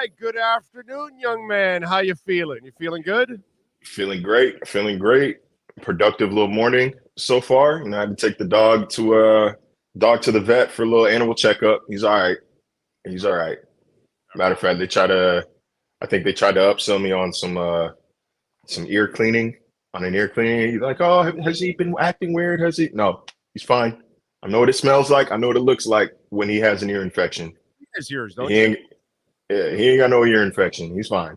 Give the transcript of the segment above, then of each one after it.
right. Good afternoon, young man. How you feeling? You feeling good? Feeling great. Feeling great. Productive little morning so far. I had to take the dog to the vet for a little animal checkup. He's all right. He's all right. Matter of fact, I think they tried to upsell me on some ear cleaning, on an ear cleaning. He's like, oh, has he been acting weird? Has he? No, he's fine. I know what it smells like. I know what it looks like when he has an ear infection. His ears, don't He you? ain't, yeah, he ain't got no ear infection. He's fine.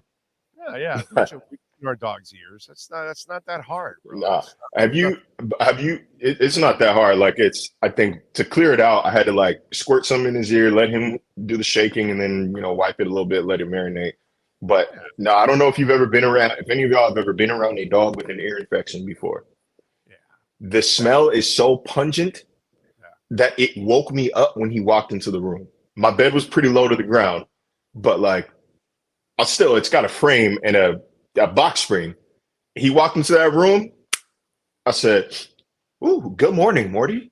Yeah. We should clean our dog's ears. That's not that hard, bro. Nah. It's not that hard. Like I think to clear it out, I had to like squirt some in his ear, let him do the shaking, and then, wipe it a little bit, let it marinate. But no, I don't know if any of y'all have ever been around a dog with an ear infection before. Yeah. The smell is so pungent that it woke me up when he walked into the room. My bed was pretty low to the ground, but like, it's got a frame and a box spring. He walked into that room. I said, "Ooh, good morning, Morty.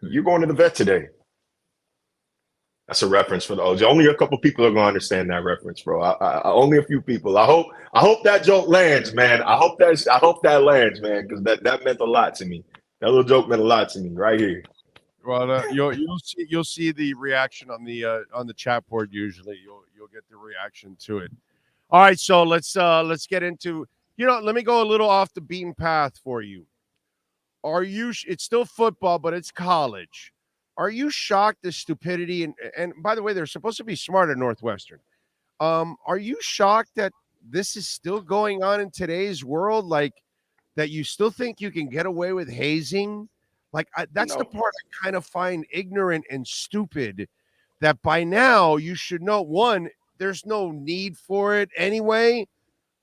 You're going to the vet today." That's a reference for the OG. Only a couple people are gonna understand that reference, bro. Only a few people. I hope that joke lands, man. I hope that lands, man, because that meant a lot to me. That little joke meant a lot to me right here. Well, you'll see the reaction on the chat board. Usually, you'll get the reaction to it. All right, so let's get into. Let me go a little off the beaten path for you. It's still football, but it's college. Are you shocked the stupidity and by the way, they're supposed to be smart at Northwestern. Are you shocked that this is still going on in today's world? Like that you still think you can get away with hazing? Like that's the part I kind of find ignorant and stupid. That by now you should know, one, there's no need for it anyway.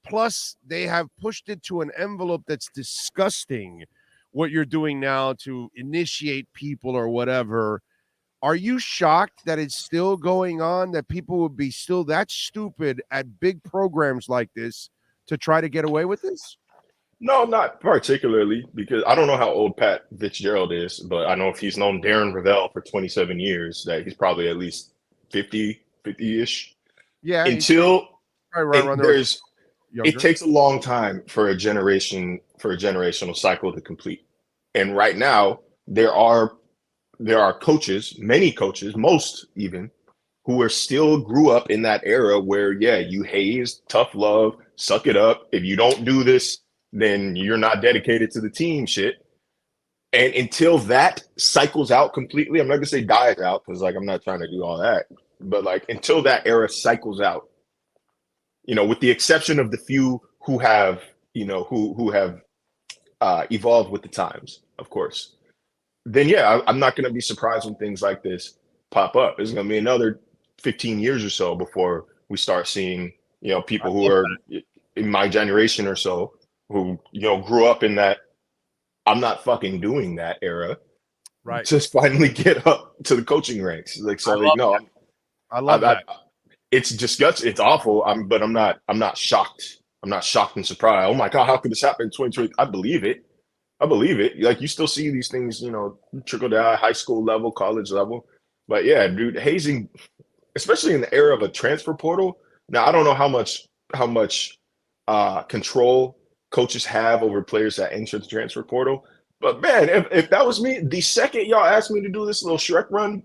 Plus, they have pushed it to an envelope that's disgusting. What you're doing now to initiate people or whatever. Are you shocked that it's still going on? That people would be still that stupid at big programs like this to try to get away with this? No, not particularly, because I don't know how old Pat Fitzgerald is, but I know if he's known Darren Ravel for 27 years, that he's probably at least 50-ish. Yeah. Until right it takes a long time for a generational cycle to complete. And right now, there are coaches, many coaches, most even, who are still grew up in that era where, you haze, tough love, suck it up. If you don't do this, then you're not dedicated to the team shit. And until that cycles out completely, I'm not gonna say dies out, because like I'm not trying to do all that, but like until that era cycles out, with the exception of the few who have, who have evolved with the times, of course, then I'm not gonna be surprised when things like this pop up. It's gonna be another 15 years or so before we start seeing, people who are in my generation or so, who grew up in that I'm not fucking doing that era, right? Just finally get up to the coaching ranks. Like, so like, no, I love that. It's disgusting. It's awful. But I'm not shocked. I'm not shocked and surprised. Oh my God, how could this happen in 2020? I believe it. Like, you still see these things, trickle down high school level, college level. But yeah, dude, hazing, especially in the era of a transfer portal. Now, I don't know how much control coaches have over players that enter the transfer portal. But man, if that was me, the second y'all asked me to do this little Shrek run,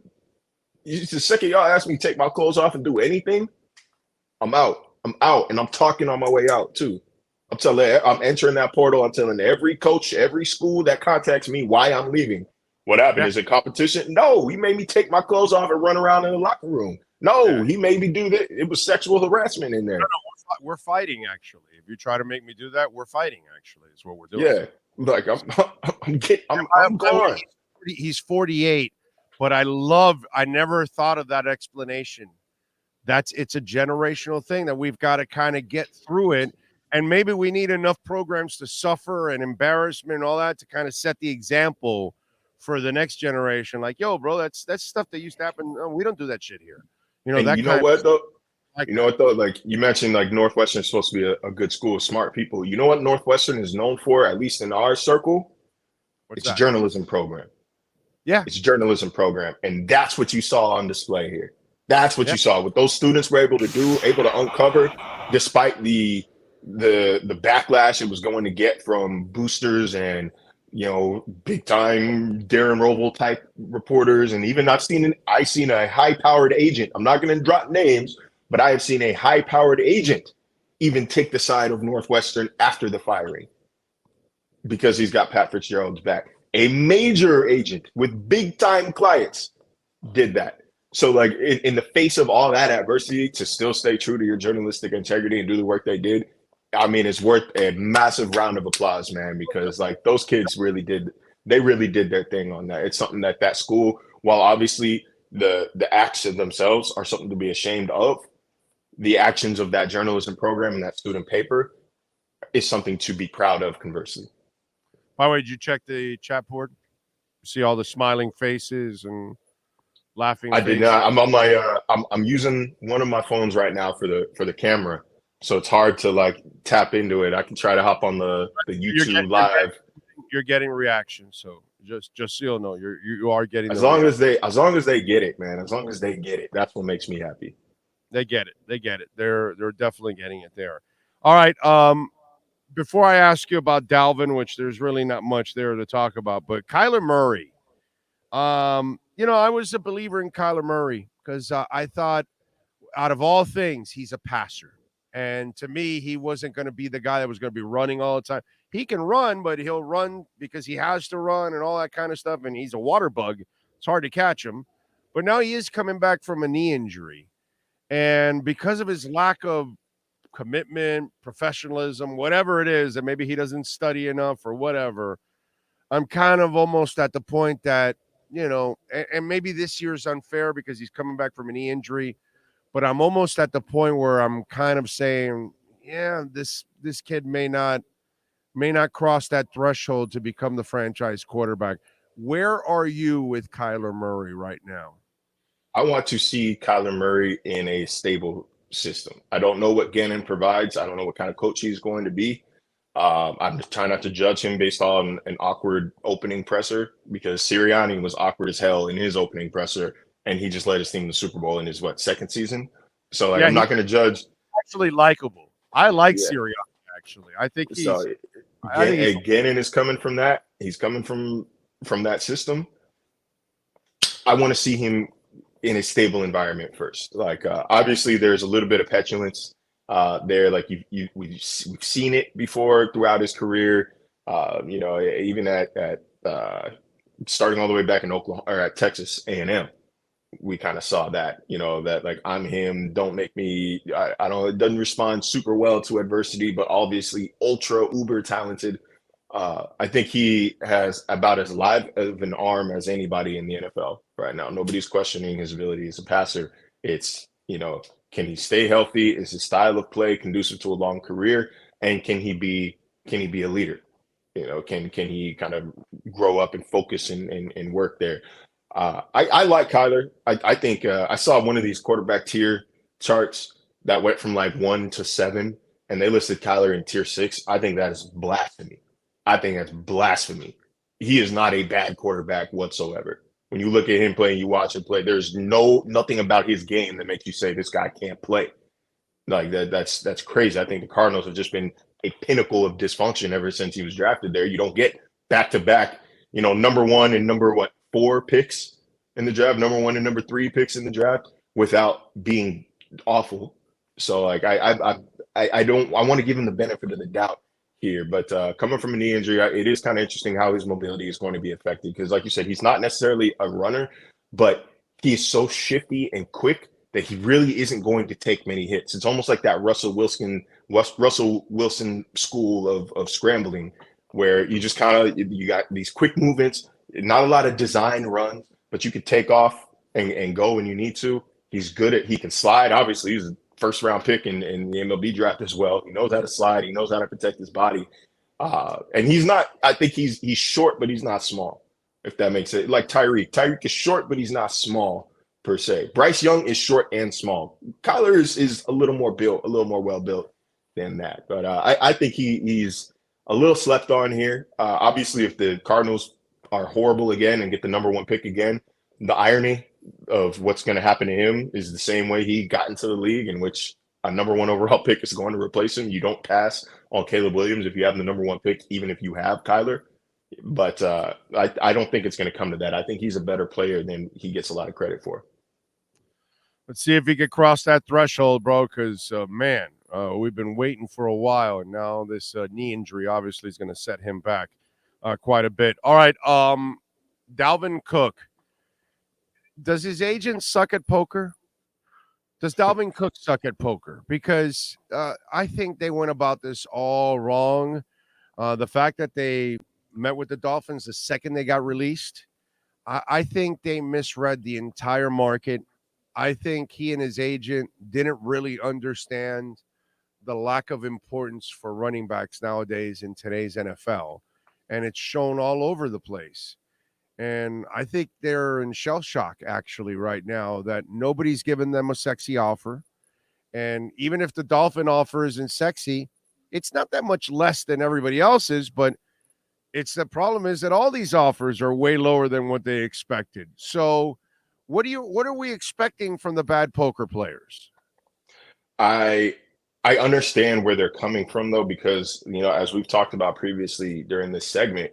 the second y'all asked me to take my clothes off and do anything, I'm out. And I'm talking on my way out too. I'm entering that portal. I'm telling every coach, every school that contacts me why I'm leaving. What happened? Is it competition? No, he made me take my clothes off and run around in the locker room. No, he made me do that. It was sexual harassment in there. No, we're fighting, actually. If you try to make me do that, we're fighting, actually, is what we're doing. Yeah, like I'm gone. He's 48, but I never thought of that explanation. It's a generational thing that we've got to kind of get through it. And maybe we need enough programs to suffer and embarrassment and all that to kind of set the example for the next generation. Like, yo, bro, that's stuff that used to happen. Oh, we don't do that shit here. Like you mentioned, like Northwestern is supposed to be a good school of smart people. You know what Northwestern is known for, at least in our circle? It's a journalism program. Yeah. It's a journalism program. And that's what you saw on display here. That's what you saw. What those students were able to uncover, despite the backlash it was going to get from boosters and big time Darren Rovell type reporters, and even I've seen a high powered agent. I'm not going to drop names, but I have seen a high powered agent even take the side of Northwestern after the firing because he's got Pat Fitzgerald's back. A major agent with big time clients did that. So, like, in the face of all that adversity, to still stay true to your journalistic integrity and do the work they did, I mean, it's worth a massive round of applause, man, because, like, those kids really did their thing on that. It's something that school, while obviously the acts of themselves are something to be ashamed of, the actions of that journalism program and that student paper is something to be proud of, conversely. By the way, did you check the chat board? See all the smiling faces and laughing I faces? did not. I'm on my I'm using one of my phones right now for the camera, so it's hard to like tap into it. I can try to hop on the YouTube live. You're getting reactions, so just so you'll know, you are getting. As long as they get it, man. As long as they get it, that's what makes me happy. They get it. They're definitely getting it there. All right. Before I ask you about Dalvin, which there's really not much there to talk about, but Kyler Murray. I was a believer in Kyler Murray because I thought, out of all things, he's a passer. And to me, he wasn't going to be the guy that was going to be running all the time. He can run, but he'll run because he has to run and all that kind of stuff. And he's a water bug. It's hard to catch him. But now he is coming back from a knee injury. And because of his lack of commitment, professionalism, whatever it is, and maybe he doesn't study enough or whatever, I'm kind of almost at the point that, and maybe this year's unfair because he's coming back from a knee injury, but I'm almost at the point where I'm kind of saying, yeah, this kid may not cross that threshold to become the franchise quarterback. Where are you with Kyler Murray right now? I want to see Kyler Murray in a stable system. I don't know what Gannon provides. I don't know what kind of coach he's going to be. I'm just trying not to judge him based on an awkward opening presser because Sirianni was awkward as hell in his opening presser, and he just led his team to the Super Bowl in his second season. So I'm not going to judge. Actually, likable. I like Sirianni. Actually, I think he's. So, Gannon is coming from that. He's coming from that system. I want to see him in a stable environment first. Like obviously, there's a little bit of petulance. There, like we've seen it before throughout his career. Even at starting all the way back in Oklahoma or at Texas A&M, we kind of saw that. That like I'm him. Don't make me. I don't. It doesn't respond super well to adversity, but obviously ultra uber talented. I think he has about as live of an arm as anybody in the NFL right now. Nobody's questioning his ability as a passer. It's can he stay healthy? Is his style of play conducive to a long career? And can he be a leader? Can he kind of grow up and focus and work there? I like Kyler. I think I saw one of these quarterback tier charts that went from like 1 to 7, and they listed Kyler in tier 6. I think that is blasphemy. He is not a bad quarterback whatsoever. When you look at him play and you watch him play, there's nothing about his game that makes you say this guy can't play. Like that's crazy. I think the Cardinals have just been a pinnacle of dysfunction ever since he was drafted there. You don't get back-to-back, number 1 and number 4 picks in the draft, number 1 and number 3 picks in the draft without being awful. So like I want to give him the benefit of the doubt here, but coming from a knee injury, it is kind of interesting how his mobility is going to be affected because, like you said, he's not necessarily a runner, but he's so shifty and quick that he really isn't going to take many hits. It's almost like that Russell Wilson school of scrambling, where you just you got these quick movements, not a lot of design runs, but you could take off and go when you need to. He can slide. Obviously, he's a first-round pick in the MLB draft as well. He knows how to slide. He knows how to protect his body. And he's not – I think he's short, but he's not small, if that makes it. Like Tyreek. Tyreek is short, but he's not small per se. Bryce Young is short and small. Kyler is a little more built, a little more well-built than that. But I think he's a little slept on here. Obviously, if the Cardinals are horrible again and get the number 1 pick again, the irony of what's going to happen to him is the same way he got into the league, in which a number 1 overall pick is going to replace him. You don't pass on Caleb Williams if you have the number 1 pick, even if you have Kyler. But I don't think it's going to come to that. I think he's a better player than he gets a lot of credit for. Let's see if he could cross that threshold, bro, because, man, we've been waiting for a while, and now this knee injury obviously is going to set him back quite a bit. All right, Dalvin Cook. Does his agent suck at poker? Does Dalvin Cook suck at poker? Because I think they went about this all wrong. The fact that they met with the Dolphins the second they got released, I think they misread the entire market. I think he and his agent didn't really understand the lack of importance for running backs nowadays in today's NFL. And it's shown all over the place. And I think they're in shell shock, actually, right now, that nobody's given them a sexy offer. And even if the Dolphin offer isn't sexy, it's not that much less than everybody else's. But it's the problem is that all these offers are way lower than what they expected. So what are we expecting from the bad poker players? I understand where they're coming from, though, because, as we've talked about previously during this segment,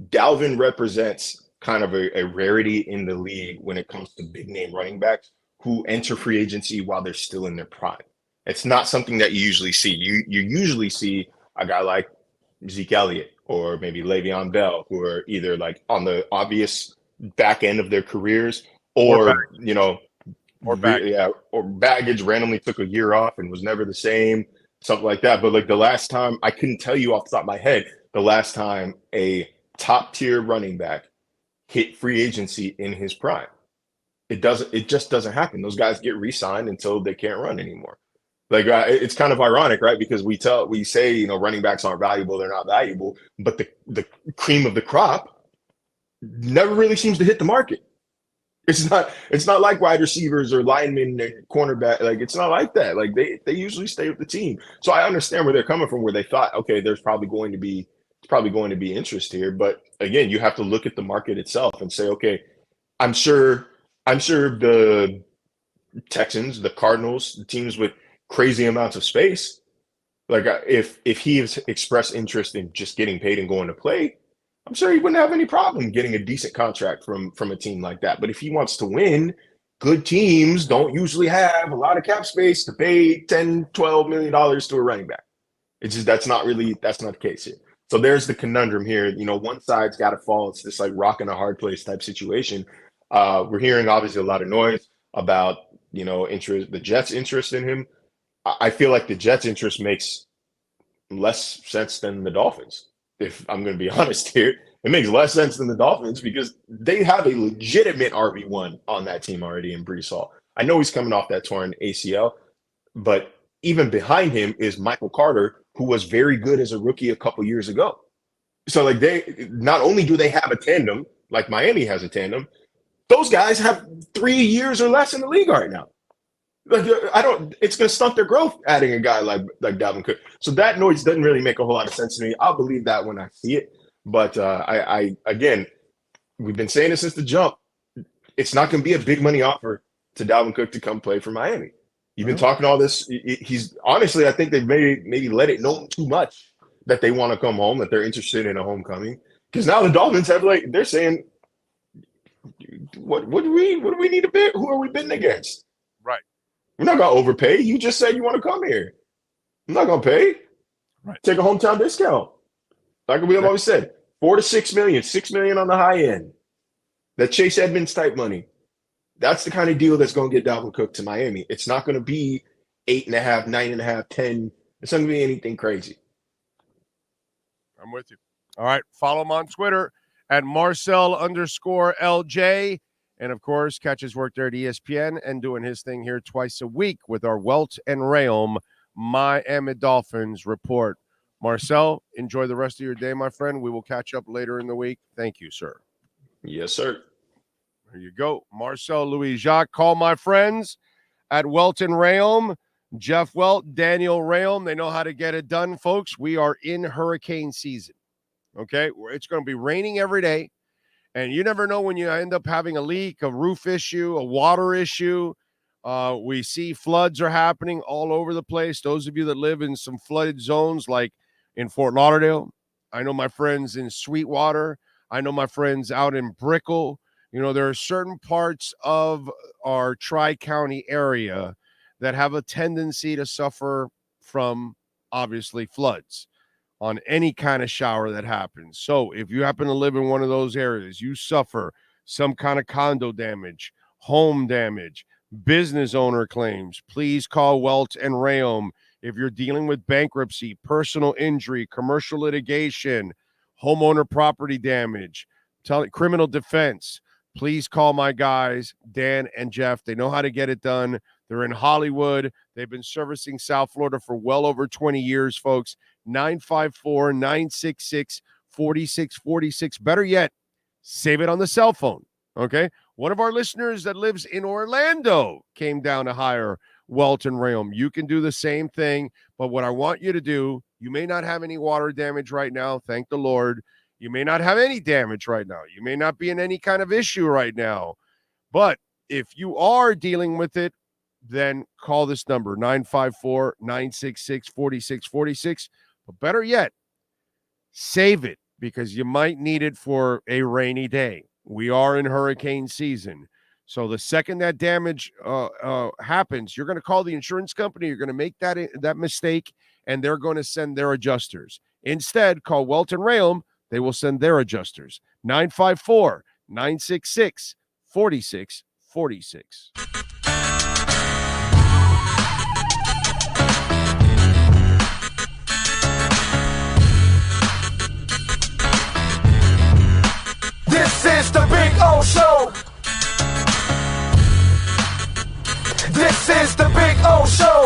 Dalvin represents kind of a rarity in the league when it comes to big name running backs who enter free agency while they're still in their prime. It's not something that you usually see. You usually see a guy like Zeke Elliott or maybe Le'Veon Bell, who are either like on the obvious back end of their careers or baggage randomly took a year off and was never the same, something like that. But like the last time, I couldn't tell you off the top of my head, the last time a top tier running back hit free agency in his prime. It just doesn't happen. Those guys get re-signed until they can't run anymore. Like it's kind of ironic, right? Because we say, running backs aren't valuable, they're not valuable, but the cream of the crop never really seems to hit the market. It's not like wide receivers or linemen and cornerback. Like it's not like that. Like they usually stay with the team. So I understand where they're coming from, where they thought, okay, there's probably going to be interest here. But again, you have to look at the market itself and say, okay, I'm sure the Texans, the Cardinals, the teams with crazy amounts of space, like if he has expressed interest in just getting paid and going to play, I'm sure he wouldn't have any problem getting a decent contract from a team like that. But if he wants to win, good teams don't usually have a lot of cap space to pay $10-12 million to a running back. It's just that's not the case here. So there's the conundrum here. One side's got to fall. It's this like rock in a hard place type situation. We're hearing obviously a lot of noise about the Jets' interest in him. I feel like the Jets' interest makes less sense than the Dolphins. If I'm going to be honest here, it makes less sense than the Dolphins because they have a legitimate RB1 on that team already in Breece Hall. I know he's coming off that torn ACL, but even behind him is Michael Carter, who was very good as a rookie a couple years ago. So like they not only do they have a tandem, like Miami has a tandem, those guys have 3 years or less in the league right now. Like it's going to stunt their growth adding a guy like Dalvin Cook. So that noise doesn't really make a whole lot of sense to me. I'll believe that when I see it. But I again, we've been saying it since the jump. It's not going to be a big money offer to Dalvin Cook to come play for Miami. You've been talking all this. He's honestly, I think they've maybe let it know too much that they want to come home, that they're interested in a homecoming. Because now the Dolphins have they're saying, what do we need to bid? Who are we bidding against? Right. We're not going to overpay. You just said you want to come here. I'm not going to pay. Right. Take a hometown discount. Like we have always said, $4 to $6 million, $6 million on the high end. That Chase Edmonds type money. That's the kind of deal that's going to get Dalvin Cook to Miami. It's not going to be 8.5, 9.5, 10. It's not going to be anything crazy. I'm with you. All right. Follow him on Twitter at Marcel_LJ. And, of course, catch his work there at ESPN and doing his thing here twice a week with our Welt Rheaume Miami Dolphins report. Marcel, enjoy the rest of your day, my friend. We will catch up later in the week. Thank you, sir. Yes, sir. There you go. Marcel Louis-Jacques. Call my friends at Welt Rheaume. Jeff Welt, Daniel Rheaume. They know how to get it done, folks. We are in hurricane season. Okay? It's going to be raining every day. And you never know when you end up having a leak, a roof issue, a water issue. We see floods are happening all over the place. Those of you that live in some flooded zones like in Fort Lauderdale, I know my friends in Sweetwater. I know my friends out in Brickell. You know, there are certain parts of our Tri-County area that have a tendency to suffer from, obviously, floods on any kind of shower that happens. So if you happen to live in one of those areas, you suffer some kind of condo damage, home damage, business owner claims, please call Welt Rheaume. If you're dealing with bankruptcy, personal injury, commercial litigation, homeowner property damage, criminal defense, please call my guys, Dan and Jeff. They know how to get it done. They're in Hollywood. They've been servicing South Florida for well over 20 years, folks. 954-966-4646. Better yet, save it on the cell phone, okay? One of our listeners that lives in Orlando came down to hire Welt Rheaume. You can do the same thing, but what I want you to do, you may not have any water damage right now, thank the Lord. You may not have any damage right now. You may not be in any kind of issue right now. But if you are dealing with it, then call this number, 954-966-4646. But better yet, save it because you might need it for a rainy day. We are in hurricane season. So the second that damage happens, you're going to call the insurance company. You're going to make that mistake, and they're going to send their adjusters. Instead, call Welt Rheaume. They will send their adjusters. 954-966-4646. This is the Big O Show. This is the Big O Show.